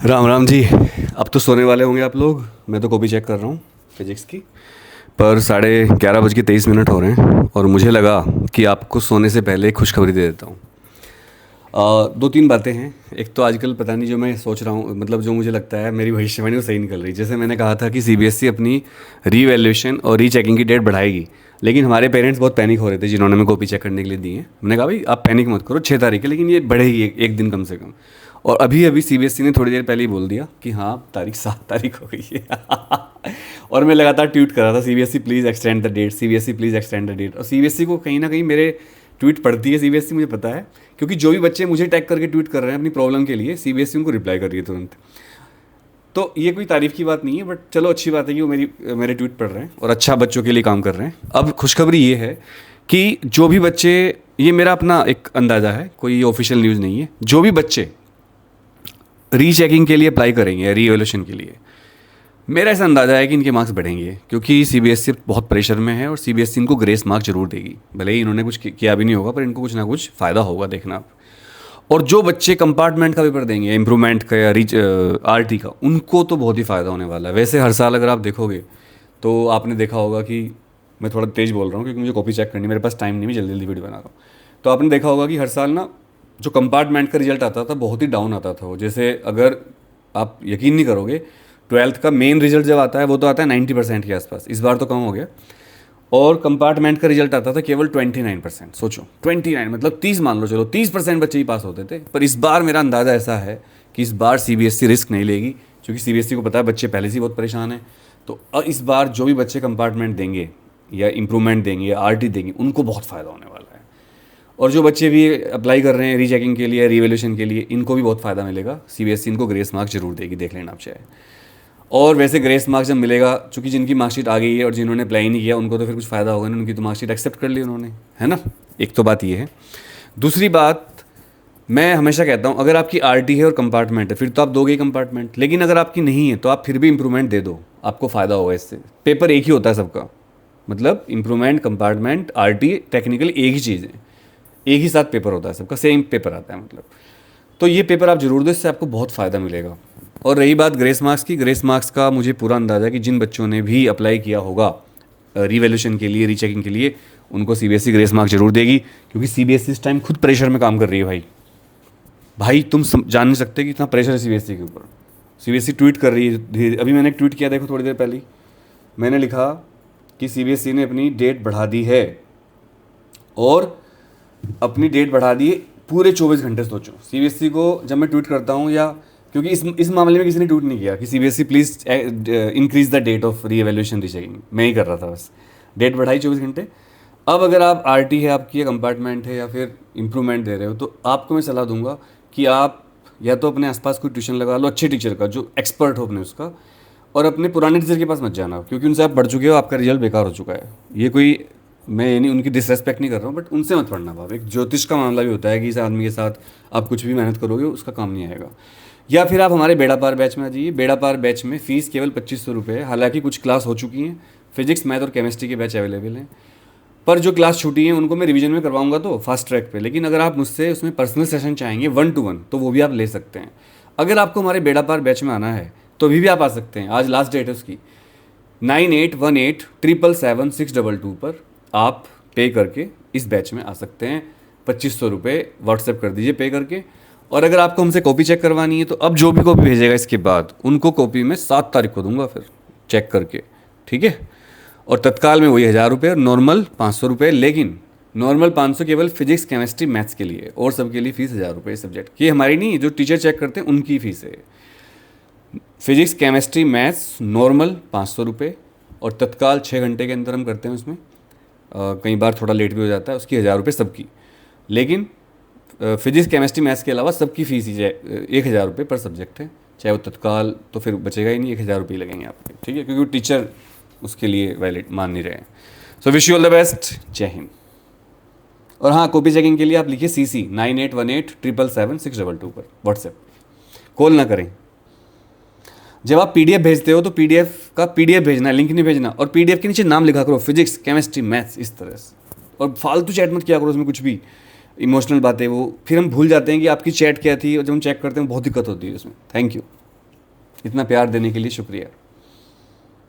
राम राम जी। अब तो सोने वाले होंगे आप लोग। मैं तो कॉपी चेक कर रहा हूँ फिजिक्स की। पर 11:23 हो रहे हैं और मुझे लगा कि आपको सोने से पहले एक खुशखबरी दे देता हूँ। दो तीन बातें हैं। एक तो आजकल पता नहीं, जो मैं सोच रहा हूँ, मतलब जो मुझे लगता है मेरी भविष्यवाणी वो सही निकल रही। जैसे मैंने कहा था कि सीबीएसई अपनी रीवैल्यूएशन और रीचेकिंग की डेट बढ़ाएगी, लेकिन हमारे पेरेंट्स बहुत पैनिक हो रहे थे जिन्होंने मैं कॉपी चेक करने के लिए दी है। मैंने कहा भाई आप पैनिक मत करो, 6 तारीख है, लेकिन ये बढ़ेगी एक दिन कम से कम। और अभी अभी सीबीएसई ने थोड़ी देर पहले ही बोल दिया कि हाँ तारीख 7 तारीख हो गई है। और मैं लगातार ट्वीट कर रहा था, CBSE please extend the date, CBSE please extend the date. और सीबीएसई को कहीं ना कहीं मेरे ट्वीट पढ़ती है सीबीएसई, मुझे पता है, क्योंकि जो भी बच्चे मुझे टैग करके ट्वीट कर रहे हैं अपनी प्रॉब्लम के लिए, सीबीएसई उनको रिप्लाई कर रही है तुरंत। तो ये कोई तारीफ की बात नहीं है, बट चलो अच्छी बात है कि वो मेरे ट्वीट पढ़ रहे हैं और अच्छा बच्चों के लिए काम कर रहे हैं। अब खुशखबरी ये है कि जो भी बच्चे, ये मेरा अपना एक अंदाज़ा है, कोई ऑफिशियल न्यूज़ नहीं है, जो भी बच्चे रीचेकिंग के लिए अप्लाई करेंगे या रीवैल्यूएशन के लिए, मेरा ऐसा अंदाज़ा है कि इनके मार्क्स बढ़ेंगे, क्योंकि सीबीएसई बहुत प्रेशर में है और सीबीएसई इनको ग्रेस मार्क्स जरूर देगी। भले ही इन्होंने कुछ किया भी नहीं होगा, पर इनको कुछ ना कुछ फ़ायदा होगा, देखना आप। और जो बच्चे कंपार्टमेंट का पेपर देंगे, इम्प्रूवमेंट का या आरटी का, उनको तो बहुत ही फ़ायदा होने वाला है। वैसे हर साल अगर आप देखोगे तो आपने देखा होगा कि, मैं थोड़ा तेज़ बोल रहा हूँ क्योंकि मुझे कॉपी चेक करनी, मेरे पास टाइम नहीं, मैं जल्दी जल्दी वीडियो बना रहा हूँ। तो आपने देखा होगा कि हर साल ना जो कंपार्टमेंट का रिजल्ट आता था बहुत ही डाउन आता था वो। जैसे अगर आप यकीन नहीं करोगे, 12th का मेन रिजल्ट जब आता है वो तो आता है 90% के आसपास, इस बार तो कम हो गया। और कंपार्टमेंट का रिजल्ट आता था केवल 29%। सोचो 29, मतलब 30 मान लो, चलो 30% बच्चे ही पास होते थे। पर इस बार मेरा अंदाज़ा ऐसा है कि इस बार सीबीएसई रिस्क नहीं लेगी, क्योंकि सीबीएसई को पता है बच्चे पहले से ही बहुत परेशान हैं। तो इस बार जो भी बच्चे कंपार्टमेंट देंगे या इम्प्रूवमेंट देंगे या आरटी देंगे, उनको बहुत फ़ायदा होने वाला है। और जो बच्चे भी अप्लाई कर रहे हैं रीचेकिंग के लिए, रीवैल्यूएशन के लिए, इनको भी बहुत फ़ायदा मिलेगा। सीबीएसई इनको ग्रेस मार्क्स जरूर देगी, देख लेना आप चाहे। और वैसे ग्रेस मार्क्स जब मिलेगा, चूंकि जिनकी मार्कशीट आ गई है और जिन्होंने अप्लाई नहीं किया उनको तो फिर कुछ फ़ायदा होगा नहीं, उनकी तो मार्कशीट एक्सेप्ट कर ली उन्होंने, है ना। एक तो बात ये है। दूसरी बात, मैं हमेशा कहता हूँ अगर आपकी आरटी है और कंपार्टमेंट है फिर तो आप दोगे ही कंपार्टमेंट, लेकिन अगर आपकी नहीं है तो आप फिर भी इंप्रूवमेंट दे दो, आपको फ़ायदा होगा इससे। पेपर एक ही होता है सबका, मतलब इंप्रूवमेंट, कंपार्टमेंट, आरटी टेक्निकली एक ही चीज़ है, एक ही साथ पेपर होता है सबका, सेम पेपर आता है मतलब। तो ये पेपर आप जरूर दो, इससे आपको बहुत फ़ायदा मिलेगा। और रही बात ग्रेस मार्क्स की, ग्रेस मार्क्स का मुझे पूरा अंदाज़ा है कि जिन बच्चों ने भी अप्लाई किया होगा रीवैल्यूएशन के लिए, रीचेकिंग के लिए, उनको सीबीएसई ग्रेस मार्क्स जरूर देगी, क्योंकि सीबीएसई इस टाइम खुद प्रेशर में काम कर रही है भाई। भाई तुम जान नहीं सकते कि इतना प्रेशर है सीबीएसई के ऊपर। सीबीएसई ट्वीट कर रही है, अभी मैंने एक ट्वीट किया, देखो थोड़ी देर पहले मैंने लिखा कि सीबीएसई ने अपनी डेट बढ़ा दी है, और अपनी डेट बढ़ा दी है पूरे 24 घंटे। सोचो सीबीएसई को जब मैं ट्वीट करता हूँ, या क्योंकि इस मामले में किसी ने ट्वीट नहीं किया कि CBSE please increase the date of reevaluation rechecking, मैं ही कर रहा था बस। डेट बढ़ाई 24 घंटे। अब अगर आप आरटी है आपकी, या कंपार्टमेंट है, या फिर इंप्रूवमेंट दे रहे हो, तो आपको मैं सलाह दूंगा कि आप या तो अपने आसपास कोई ट्यूशन लगा लो अच्छे टीचर का, जो एक्सपर्ट हो अपने उसका, और अपने पुराने टीचर के पास मत जाना, क्योंकि उनसे आप पढ़ चुके हो, आपका रिजल्ट बेकार हो चुका है। ये कोई, मैं ये नहीं उनकी डिसरेस्पेक्ट नहीं कर रहा हूँ, बट उनसे मत पढ़ना बाप। एक ज्योतिष का मामला भी होता है कि इस आदमी के साथ आप कुछ भी मेहनत करोगे उसका काम नहीं आएगा। या फिर आप हमारे बेड़ा पार बैच में आ जाइए। बेड़ा पार बैच में फ़ीस केवल 2500 रुपये है। हालांकि कुछ क्लास हो चुकी हैं, फिजिक्स, मैथ और केमिस्ट्री के बैच अवेलेबल हैं, पर जो क्लास छूटी हैं उनको मैं रिवीजन में करवाऊंगा तो फास्ट ट्रैक पे। लेकिन अगर आप मुझसे उसमें पर्सनल सेशन चाहेंगे 1-to-1, तो वो भी आप ले सकते हैं। अगर आपको हमारे बेड़ा पार बैच में आना है तो अभी भी आप आ सकते हैं, आज लास्ट डेट है उसकी। 9818777622 पर आप पे करके इस बैच में आ सकते हैं। 2500 रुपये व्हाट्सएप कर दीजिए पे करके। और अगर आपको हमसे कॉपी चेक करवानी है तो अब जो भी कॉपी भेजेगा इसके बाद, उनको कॉपी में 7 तारीख को दूंगा फिर चेक करके, ठीक है। और तत्काल में वही 1000 रुपये और नॉर्मल 500 रुपये। लेकिन नॉर्मल 500 केवल फिजिक्स, केमिस्ट्री, मैथ्स के लिए, और सबके लिए फ़ीस 1000 रुपये सब्जेक्ट की। हमारी नहीं, जो टीचर चेक करते हैं उनकी फ़ीस है। फिजिक्स, केमिस्ट्री, मैथ्स नॉर्मल 500 रुपये, और तत्काल 6 घंटे के अंदर हम करते हैं उसमें। कई बार थोड़ा लेट भी हो जाता है, उसकी 1000 रुपये सबकी। लेकिन फिजिक्स, केमिस्ट्री, मैथ्स के अलावा सबकी फ़ीस ही 1000 रुपये पर सब्जेक्ट है। चाहे वो तत्काल, तो फिर बचेगा ही नहीं, 1000 रुपये लगेंगे आपके, ठीक है, क्योंकि टीचर उसके लिए वैलिड मान नहीं रहे हैं। So wish you all the best, जय हिंद। और हाँ, कॉपी चेकिंग के लिए आप लिखिए CC 9818777622 पर व्हाट्सएप, कॉल ना करें। जब आप पीडीएफ भेजते हो तो पीडीएफ का पीडीएफ भेजना, लिंक नहीं भेजना। और पीडीएफ के नीचे नाम लिखा करो, फिजिक्स, केमिस्ट्री, मैथ्स, इस तरह से। और फालतू चैट मत किया करो उसमें, कुछ भी इमोशनल बातें, वो फिर हम भूल जाते हैं कि आपकी चैट क्या थी, और जब हम चेक करते हैं बहुत दिक्कत होती है उसमें। Thank you. इतना प्यार देने के लिए शुक्रिया।